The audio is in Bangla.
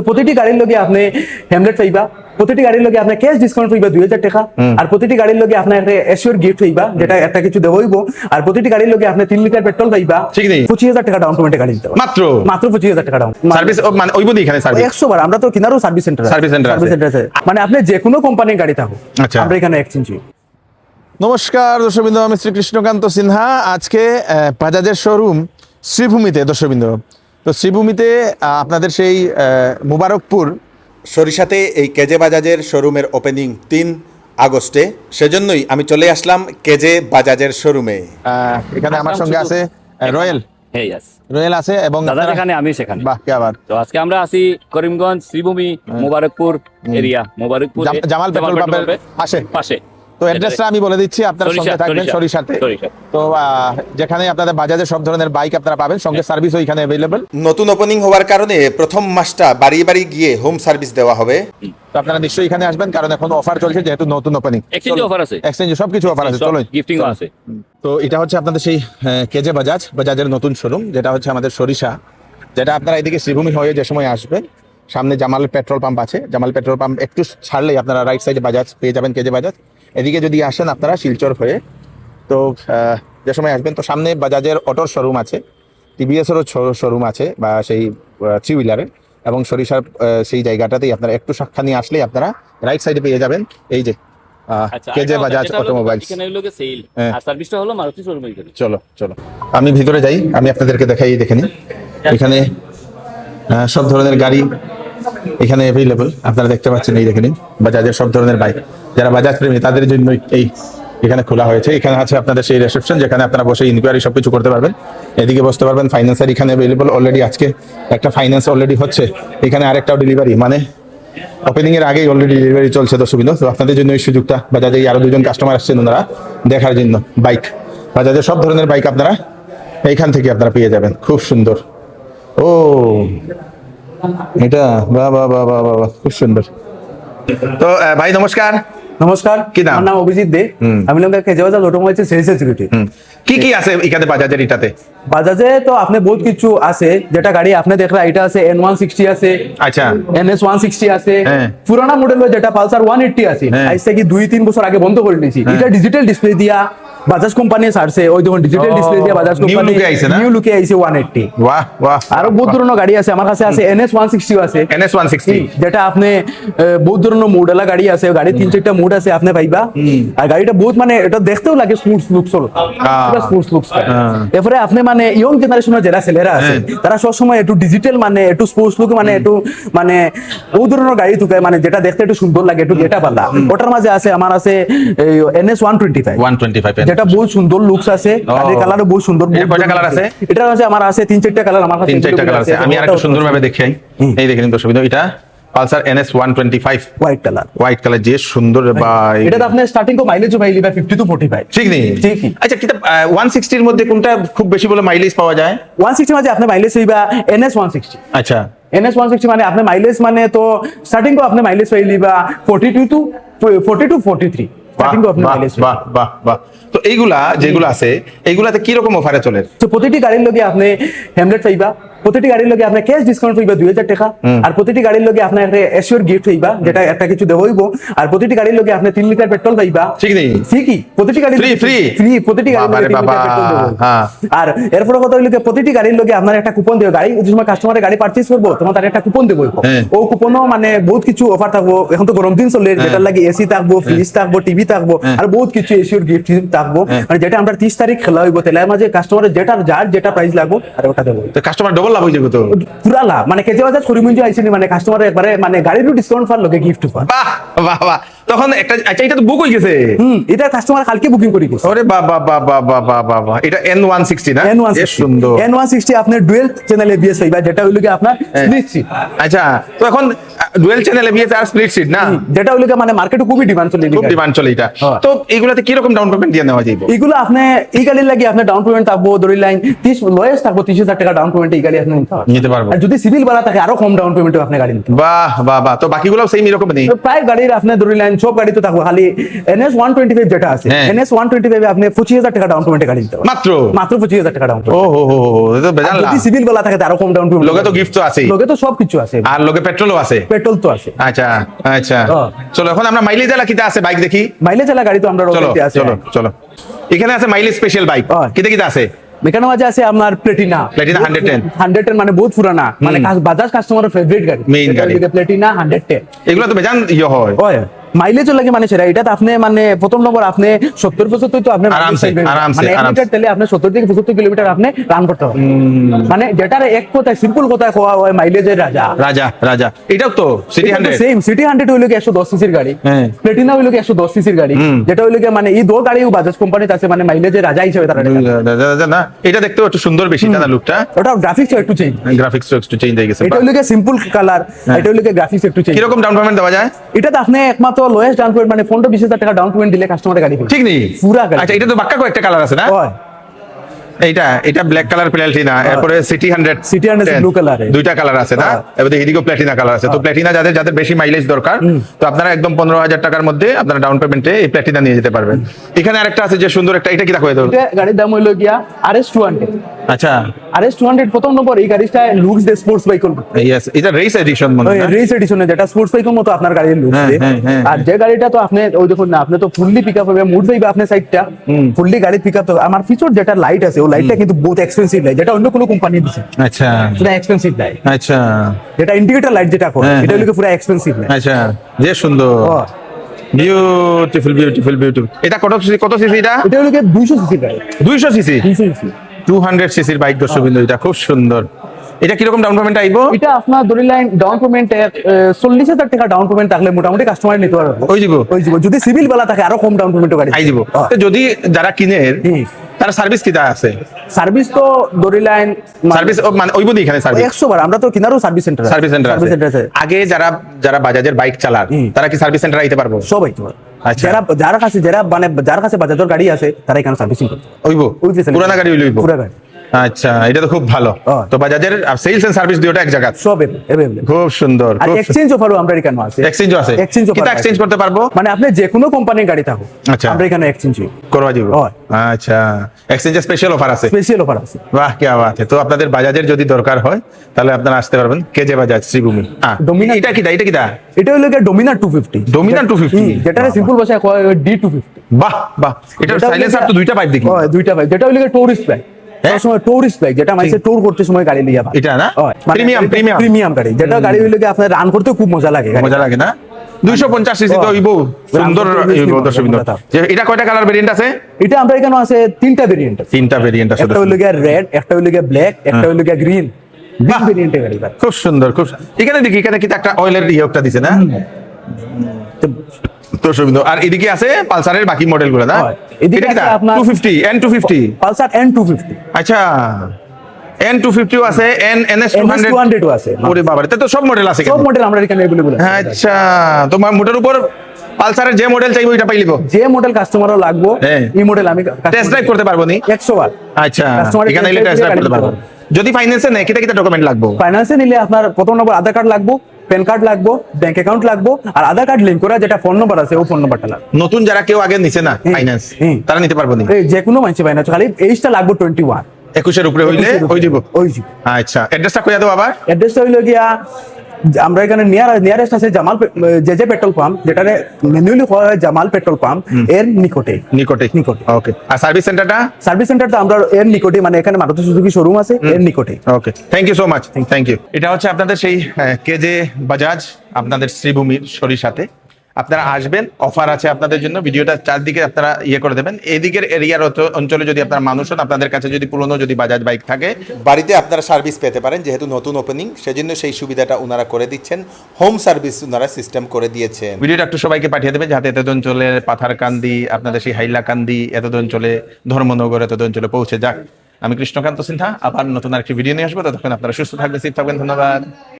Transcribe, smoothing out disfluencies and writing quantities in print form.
প্রতিটি গাড়ির লগে আপনি হেমলেট পাইবা, প্রতিটি গাড়ির লগে আপনি ক্যাশ ডিসকাউন্ট পাইবা 2000 টাকা, আর প্রতিটি গাড়ির লগে আপনি একটা এশিওর গিফট পাইবা যেটা একটা কিছু দেওয়া হইব, আর প্রতিটি গাড়ির লগে আপনি 3 লিটার পেট্রোল পাইবা। ঠিক নেই 25000 টাকা ডাউন পেমেন্টে গাড়ি দিতে হবে। মাত্র মাত্র 25000 টাকা ডাউন সার্ভিস মানে ওই বলি এখানে সার্ভিস 100 বার। আমরা তো কিনারও সার্ভিস সেন্টার আছে, মানে আপনি যে কোনো কোম্পানির গাড়ি থাকুক আচ্ছা। আমরা এখানে এক্সচেঞ্জ করি। নমস্কার দর্শকবৃন্দ, আমি শ্রী কৃষ্ণকান্ত সিনহা। আজকে বাজাজের শোরুম শ্রীভূমিতে দর্শকবৃন্দ। তো শ্রীভূমিতে আপনাদের সেই মুবারকপুর সরিষাতে এই কেজে বাজাজের শোরুমের ওপেনিং 3 আগস্টে, সেজন্যই আমি চলে আসলাম কেজে বাজাজের শোরুমে। এখানে আমার সঙ্গে আছে রয়েল হ্যাঁ ইয়েস রয়েল আছে এবং দাদা আপনারা- যেখানে আমি সেখানে। বাহ কি আবার তো আজকে আমরা আছি করিমগঞ্জ শ্রীভূমি মুবারকপুর এরিয়া, মুবারকপুর জামাল পেট্রোল পাম্পের পাশে। পাশে। তো অ্যাড্রেসটা আমি বলে দিচ্ছি, আপনারা সঙ্গে থাকবেন সরিষাতে। তো যেখানে আপনাদের বাজাজের সব ধরনের বাইক আপনারা পাবেন, সঙ্গে সার্ভিসও এখানে অ্যাভেলেবল। নতুন ওপেনিং হওয়ার কারণে প্রথম মাসটা বাড়ি বাড়ি গিয়ে হোম সার্ভিস দেওয়া হবে। তো আপনারা নিশ্চয়ই এখানে আসবেন, কারণ এখন অফার চলছে যেহেতু নতুন ওপেনিং। এক্সচেঞ্জ অফার আছে, এক্সচেঞ্জ সবকিছু অফার আছে। চলো গিফটিংও আছে। তো এটা হচ্ছে আপনাদের সেই কেজে বাজাজের নতুন শোরুম, যেটা হচ্ছে আমাদের সরিষা, যেটা আপনারা এদিকে শ্রীভূমি হয়ে যে সময় আসবেন, সামনে জামাল পেট্রোল পাম্প আছে। জামাল পেট্রোল পাম্প একটু ছাড়লেই আপনারা রাইট সাইডে বাজাজ পেয়ে যাবেন, কেজে বাজাজ। এদিকে যদি আসেন আপনারা শিলচর হয়ে, তো যে সময় আসবেন তো সামনে বাজাজের অটোর শোরুম আছে, টিভিএসেরও শোরুম আছে, বা সেই 3 হুইলারের। এবং সরিষার সেই জায়গাটাতেই আপনারা একটু সাক্ষা নিয়ে আসলেই আপনারা রাইট সাইডে পেয়ে যাবেন এই যে কেজে বাজাজ অটোমোবাইলস। এখানে হলো সেল হ্যাঁ। আর সার্ভিসটা হলো মারুতি শোরুমে। চলো চলো আমি ভিতরে যাই, আমি আপনাদেরকে দেখাই। দেখে নিন এখানে সব ধরনের গাড়ি এখানে অ্যাভেলেবল, আপনারা দেখতে পাচ্ছেন। এই দেখে নিন বাজাজের সব ধরনের বাইক, যারা বাজাজ প্রেমী তাদের জন্য এই এখানে খোলা হয়েছে। এখানে আছে আপনাদের সেই রিসেপশন, যেখানে আপনারা বসে ইনকোয়ারি সবকিছু করতে পারবেন। এদিকে বসতে পারবেন। ফাইন্যান্সার এখানে অ্যাভেলেবল অলরেডি। আজকে একটা ফাইন্যান্স অলরেডি হচ্ছে, এখানে আরেকটাও ডেলিভারি, মানে ওপেনিং এর আগেই অলরেডি ডেলিভারি চলছে দর্শকবৃন্দ। তো আপনাদের জন্য এই সুযোগটা, বাজাজে আরো 2জন কাস্টমার আসছেন ওনারা দেখার জন্য বাইক। বাজাজের সব ধরনের বাইক আপনারা এইখান থেকে আপনারা পেয়ে যাবেন। খুব সুন্দর। ও এটা বাহ বাহ বাহ বাহ বাহ, খুব সুন্দর। তো ভাই নমস্কার। নমস্কার, কি নাম? আমার নাম অভিজিৎ দে। আমি লোক কেজে বাজাজ অটোমোবাইলস সেলস সিকিউরিটি। কি কি আছে এখানে বাজাজের এটাতে? বাজাজে তো আপনি বহুত কিছু আছে, যেটা গাড়ি আপনি দেখলা এটা আছে N160 আছে, আচ্ছা NS160 আছে, হ্যাঁ। পুরানা মডেল যেটা পালসার 180 আছে, হ্যাঁ। আজকে কি 2-3 বছর আগে বন্ধ করে দিয়েছি। এটা ডিজিটাল ডিসপ্লে দিয়া বাজাজ কোম্পানি ছাড়ছে, ওই দেখুন ডিজিটাল ডিসপ্লে দিয়া বাজাজ new কোম্পানি look এ আইছে না? নিউ লুকে আইছে 180। বাহ বাহ। আরো বহুত ধরনের গাড়ি আছে আমার কাছে, আছে NS160 আছে, NS160 যেটা আপনি বহুত ধরনের মডেলা গাড়ি আছে, গাড়ি 3-4টা মোড আছে আপনি পাইবা। আর গাড়িটা বহুত মানে এটা দেখতেও লাগে স্মুথ লুকস, হলো পুরো স্মুথ লুকস। এরপরে আপনি মানে ইয়ং জেনারেশনের যারা ছেলেরা আছে তারা সব সময় একটু ডিজিটাল মানে একটু স্পোর্টস লুক মানে একটু মানে বহুত ধরনের গাড়ি তুকে, মানে যেটা দেখতে একটু সুন্দর লাগে, একটু গেটা পালা। ওটার মাঝে আছে আমার আছে NS125, 125 যেটা বহুত সুন্দর লুকস আছে, গাড়ির কালারও বহুত সুন্দর। এটা কয়টা কালার আছে? এটা আছে আমার আছে 3-4টা কালার আমার কাছে। 3-4টা কালার আছে। আমি আরেকটু সুন্দরভাবে দেখাই। এই দেখেন দর্শকবৃন্দ, এটা Pulsar NS125 white colour. White colour, যে সুন্দর ভাই। এটা তো আপনি স্টার্টিং কো মাইলেজ পাইলি বা 50 to 45। ঠিক নেই? ঠিকই। আচ্ছা কিতা 160 এর মধ্যে কোনটা খুব বেশি বলে মাইলেজ পাওয়া যায়? 160 মাঝে আপনি মাইলেজ হইবা NS160। আচ্ছা NS160 মানে আপনি মাইলেজ মানে তো স্টার্টিং কো আপনি মাইলেজ পাইলি বা 42 to 43 স্টার্টিং কো আপনি মাইলেজ। বাহ বাহ বাহ। তো এইগুলা যেগুলো আছে এইগুলাতে কি রকম অফারে চলে? তো প্রতিটি গাড়ির লগে আপনি হেমলেট পাইবা, প্রতিটি গাড়ির লগে আপনি ক্যাশ ডিসকাউন্ট পাইবা 2000 টাকা, আর প্রতিটি গাড়ির লগে আপনি একটা এশিওর গিফট পাইবা যেটা একটা কিছু দেওয়া হইব, আর প্রতিটি গাড়ির লগে আপনি 3 লিটার পেট্রোল পাইবা। ঠিক নেই? ঠিকই, প্রতিটি গাড়ি Free, free? ফ্রি, প্রতিটি গাড়ির লগে বাবারে 3 লিটার বাবা, পেট্রোল দেবো। হ্যাঁ। আর এরপরে কথা হইলো যে প্রতিটি গাড়ির লগে আপনার একটা কুপন দেবে। গাড়ি যে সময় কাস্টমারের গাড়ি পারচেজ করবো তখন তার একটা কুপন দেবো। হ্যাঁ। ও কুপনও মানে বহুত কিছু অফার থাকবো। এখন তো গরম দিন চলে, যেটার লাগে এসি থাকবো, ফ্রিজ থাকবো, টিভি থাকবো, আর বহুত কিছু এশিওর গিফট থাকবো। মানে যেটা আমরা 30 তারিখ খেলা হইব, তাহলে মাঝে কাস্টমারের যেটা প্রাইস লাগবো আর ওটা দেবো। তো কাস্টমার ডবল লাভ হয়ে যাবে তো। পুরা লাভ, মানে কেজে বাজাজ করিমগঞ্জ আইছেনি মানে কাস্টমারের একবারে মানে গাড়িরও ডিসকাউন্ট পার লগে গিফট পার। বাহ বাহ বাহ। তখন একটা আচ্ছা এটা তো বুক হয়ে গেছে। এটা কাস্টমার কালকে বুকিং করে গেছে। ওরে বাবা বাবা বাবা বাবা। এটা N160 না? N160 বেশ সুন্দর। N160 আপনার ডুয়েল চ্যানেল ABS পাইবা, যেটা হইলো কি আপনার স্প্লিট সিট। আচ্ছা তো এখন ডুয়েল চ্যানেল এবিএস আর স্প্লিট সিট না, যেটা হইলো গিয়ে মানে মার্কেটে খুবই ডিমান্ড চলে খুব ডিমান্ড চলে এটা। হ্যাঁ। তো এগুলাতে কি রকম ডাউন পেমেন্ট দিয়ে নেওয়া যাবে? এগুলো আপনি এই গাড়ির লাগে আপনার ডাউন পেমেন্ট থাকবো ধরি লাইন 30 লয়েস্ট থাকবো 30,000 টাকা ডাউন পেমেন্ট এই গাড়ি আপনি নিতে পারবো। আর যদি সিভিল বাড়া থাকে আরো কম ডাউন পেমেন্টে আপনি গাড়ি নিতে বাহ বাহ বাহ, তো বাকিগুলো সেম এরকম নেই? তো প্রায় গাড়ির আপনার ধরি লাইন সব গাড়ি তো থাকবো, খালি NS 125 যেটা আছে হ্যাঁ। NS 125 আপনি 25,000 টাকা ডাউন পেমেন্টে গাড়ি নিতে পারবেন, মাত্র মাত্র 25,000 টাকা ডাউন ও পেমেন্ট। হো হো হো, এটা তো বেজান লাভ। যদি সিভিল বালা থাকে আরো কম ডাউন পেমেন্ট, লোকে তো গিফট তো আছেই, লোকে তো সবকিছু আছে, আর লোকে পেট্রোলও আছে। পেট্রোল তো আছে। আচ্ছা আচ্ছা, হ্যাঁ। চলো এখন আমরা মাইলেজ এলা কিটা আছে বাইক দেখি। মাইলেজ চালা গাড়ি তো আমরা চলো রোডে আছে। চলো চলো, এখানে আছে মাইলেজ স্পেশাল বাইক, হ্যাঁ। কিটা কিটা আছে? মেকানো মাঝে আছে আপনার প্লেটিনা, প্লেটিনা 110 110 মানে বহুত পুরানা, মানে বাজাজ কাস্টমারের ফেভারিট গাড়ি, Main গাড়ি। প্লেটিনা 110। এগুলো তো বেজান হয়। ওই মাইলেজ লাগে মানে সেটা এটা আপনি মানে প্রথম নম্বর আপনি 70-75 তো আপনি আরামসে, আরামসে, মানে 1 আরামসে। লিটার তেলে আপনি 70 থেকে 75 কিলোমিটার আপনি রান করতে পারবেন, মানে যেটার এক কথায় সিম্পল কথায় কোয়া হয় মাইলেজের রাজা। রাজা রাজা, এটাও তো সিটি 100। সেম সিটি 100 হইলো কি 110 সিসির গাড়ি, হ্যাঁ। প্লেটিনা হইলো কি 110 সিসির গাড়ি, যেটা হইলো কি মানে এই দো গাড়িও বাজাজ কোম্পানিতে আছে, মানে মাইলেজের রাজা হিসেবে তারা ডাকে। না এটা দেখতেও একটু সুন্দর বেশি না লুকটা, ওটা গ্রাফিক্স একটু চেঞ্জ, গ্রাফিক্স একটু চেঞ্জ হয়ে গেছে। এটা হইলো কি সিম্পল কালার, এটা হইলো কি গ্রাফিক্স একটু চেঞ্জ। কিরকম ডাউন পেমেন্ট দেওয়া যায়? এটাতে আপনি একমাত্র লোয়েস্ট ডাউন পেমেন্ট মানে 15-20,000 টাকা ডাউন পেমেন্ট দিলে কাস্টমারের গাড়ি পাবে। ঠিক নেই পুরা গাড়ি। আচ্ছা, এটা তো বাক্কা কয়েকটা কালার আছে না? হয়। এইটা এটা ব্ল্যাক কালার প্ল্যাটিনা, এরপরে সিটি 100 City 100 blue color এ। দুইটা কালার আছে না, হ্যাঁ। এবারে এদিকেও প্ল্যাটিনা কালার আছে। তো প্ল্যাটিনা যাদের যাদের বেশি মাইলেজ দরকার, তো আপনারা একদম 15,000 টাকার মধ্যে আপনারা ডাউন পেমেন্টে এই প্ল্যাটিনা নিয়ে যেতে পারবেন। এখানে আরেকটা আছে যে সুন্দর একটা, এটা কি দেখো? এটা গাড়ির দাম হইলো গিয়া RS 200। আচ্ছা, RS 200 প্রথম নম্বর এই গাড়িটা লুকস দে স্পোর্টস বাইক করবে, ইয়েস, এটা রেস এডিশন মনে হয় না? রেস এডিশনে যেটা স্পোর্টস বাইকের মতো আপনার গাড়ির লুকস হ্যাঁ, দে। হ্যাঁ, হ্যাঁ, আর যে গাড়িটা তো আপনি ওই দেখুন না, আপনি তো ফুললি পিকআপ হবে, মুড পাইবে আপনি সাইডটা ফুললি গাড়ি পিকআপ। তো আমার ফিচার যেটা লাইট আছে ও লাইটটা কিন্তু বহুত এক্সপেন্সিভ লাইট, যেটা অন্য কোনো কোম্পানি দিছে আচ্ছা সেটা এক্সপেন্সিভ লাইট, আচ্ছা যেটা ইন্ডিকেটর লাইট যেটা করে হ্যাঁ, এটা হ্যাঁ। হলো পুরো এক্সপেন্সিভ লাইট। আচ্ছা, যে সুন্দর, বিউটিফুল বিউটিফুল বিউটিফুল। এটা কত সিসি, কত সিসি এটা? এটা হলো গিয়ে 200 সিসি গাড়ি, 200 সিসি, 200 সিসি। 200 সিসির বাইক দর্শকবৃন্দ, এটা খুব সুন্দর। এটা কিরকম ডাউন পেমেন্ট আইবো? এটা আপনার ধরে লাইন ডাউন পেমেন্ট 40,000 টাকা ডাউন পেমেন্ট থাকলে মোটামুটি কাস্টমার নিতে পারবে। ওই দিব ওই জীবন যদি সিভিল বেলা থাকে আরো কম ডাউন পেমেন্ট গাড়ি আই দিব। তো যদি যারা কিনে হুম। তারা সার্ভিস কিটা আছে? সার্ভিস তো ধরে লাইন সার্ভিস মানে ওইব দি এখানে সার্ভিস 100 বার আমরা তো কিনারও সার্ভিস সেন্টার সার্ভিস সেন্টার আছে। আগে যারা যারা বাজাজের বাইক চালান তারা কি সার্ভিস সেন্টার আইতে পারবো? সবাই তো আচ্ছা। যার কাছে বাজাজের গাড়ি আছে তারা এখানে সার্ভিসিং করে ওইব ওই facility। পুরানা গাড়ি হইব? পুরা গাড়ি আচ্ছা, এটা তো খুব ভালো। হ্যাঁ। তো বাজাজের সেলস এন্ড সার্ভিস দুটোটা এক জায়গা, সব अवेलेबल। খুব সুন্দর। আর এক্সচেঞ্জ অফারও আমরা এখানে আছে, এক্সচেঞ্জও আছে? এক্সচেঞ্জ কিটা এক্সচেঞ্জ করতে পারবো? মানে আপনি যে কোনো কোম্পানির গাড়ি থাকুক আচ্ছা। আমরা এখানে এক্সচেঞ্জ করবা দিব? হয়। আচ্ছা, এক্সচেঞ্জের স্পেশাল অফার আছে? স্পেশাল অফার আছে। বাহ, কি বাত। তো আপনাদের বাজাজের যদি দরকার হয় তাহলে আপনারা আসতে পারবেন কেজে বাজাজ শ্রীভূমি। Dominar- এটা কিটা, এটা কিটা? এটা হলো গিয়ে ডোমিনার 250। Dominar 250? যেটা সিম্পল ভাষায় কয় D250। বাহ বাহ, এটা সাইলেন্সার তো দুইটা পাইপ দেখি। হয় দুইটা বাইক, যেটা হলো গিয়ে টুরিস্ট বাইক। হ্যাঁ? সময় টুরিস্ট বাইক যেটা মানে ট্যুর করতে সময় গাড়ি নিয়ে এটা না? মানে Premium, premium। প্রিমিয়াম গাড়ি, যেটা গাড়ি হইলো গিয়ে আপনার রান করতে খুব মজা লাগে। মজা লাগে না? 250 সিসি তো হইব, সুন্দর হইব দর্শকবৃন্দ। এটা কয়টা কালার ভেরিয়েন্ট আছে? এটা আমরা এখানে আছে তিনটা ভেরিয়েন্ট আছে। তিনটা ভেরিয়েন্ট আছে। একটা হইলো গিয়ে রেড, একটা হইলো গিয়ে ব্ল্যাক, একটা হইলো গিয়ে গ্রিন। বাহ। ভেরিয়েন্টের গাড়ি ভাই। খুব সুন্দর, খুব এখানে দেখি, এখানে কি একটা অয়েলের ইয়েটা দিছে না দর্শকবৃন্দ? আর এদিকে আছে পালসারের বাকি মডেলগুলো না? হয়। এদিকে এটা কি আছে আপনার 250 N250? পালসার N250, আচ্ছা, N250 আছে, NS 200 NS200 আছে। ওরে বাবা, এটা তো সব মডেল আছে সব এখানে। মডেল আমরা এখানে अवेलेबल আছে। আচ্ছা, তোমার মোটের উপর পালসারের যে মডেল চাইবো এটা পাইলিব? যে মডেল কাস্টমারও লাগবো হ্যাঁ। এই মডেল আমি টেস্ট ড্রাইভ করতে পারবো নি? 100 বার। আচ্ছা, Customer এখানে test এলে টেস্ট drive ড্রাইভ দিয়ে করতে পারবো। গাড়ি যদি ফাইন্যান্সে নেয় কিটা কিটা ডকুমেন্ট লাগবো? ফাইন্যান্সে নিলে আপনার প্রথম নম্বর আধার কার্ড লাগবো, প্যান কার্ড লাগবো, ব্যাংক অ্যাকাউন্ট লাগবো, আর আধার কার্ড লিংক করা যেটা ফোন নম্বর আছে ও ফোন নম্বরটা লাগবে। নতুন যারা কেউ আগে নিছে না ফাইন্যান্স, তারা নিতে পারবো নি? এই যে কোনো মানুষ পায় না, খালি এইজটা লাগবে 21। 21 উপরে হইলে ওই দিব? ওই দিব। আচ্ছা, অ্যাড্রেসটা কইয়া দাও আবার। অ্যাড্রেসটা হইলো গিয়া আমরা এখানে নিয়ারেস্ট আছে জামাল যে পেট্রোল পাম্প, যেটা ম্যানুয়ালি হয় জামাল পেট্রোল পাম্প এর নিকটে। নিকটে? নিকটে। ওকে। আর সার্ভিস সেন্টারটা? সার্ভিস সেন্টারটা আমরা এর নিকটে, মানে এখানে মারুতি সুজুকি শোরুম আছে এর নিকটে। Okay, thank you so much, thank you. এটা হচ্ছে আপনাদের সেই কেজে বাজাজ, আপনাদের শ্রীভূমির সরিষাতে। আপনারা আসবেন, অফার আছে আপনাদের জন্য। ভিডিওটা চারদিকে আপনারা ইয়ে করে দেবেন। এদিকের এরিয়ার অঞ্চলে যদি আপনারা মানুষ হন, আপনাদের কাছে যদি পুরনো যদি বাজাজ বাইক থাকে, বাড়িতে আপনারা সার্ভিস পেতে পারেন, যেহেতু নতুন ওপেনিং সেজন্য সেই সুবিধাটা ওনারা করে দিচ্ছেন। হোম সার্ভিস ওনারা সিস্টেম করে দিয়েছেন। ভিডিওটা একটু সবাইকে পাঠিয়ে দেবেন, যাতে এতদ অঞ্চলে পাথারকান্দি, আপনাদের সেই হাইলাকান্দি, এতদ অঞ্চলে ধর্মনগর, এতদ অঞ্চলে পৌঁছে যাক। আমি কৃষ্ণকান্ত সিনহা, আবার নতুন আরেকটি ভিডিও নিয়ে আসবো। ততক্ষণ আপনারা সুস্থ থাকবেন, সেফ থাকবেন। ধন্যবাদ।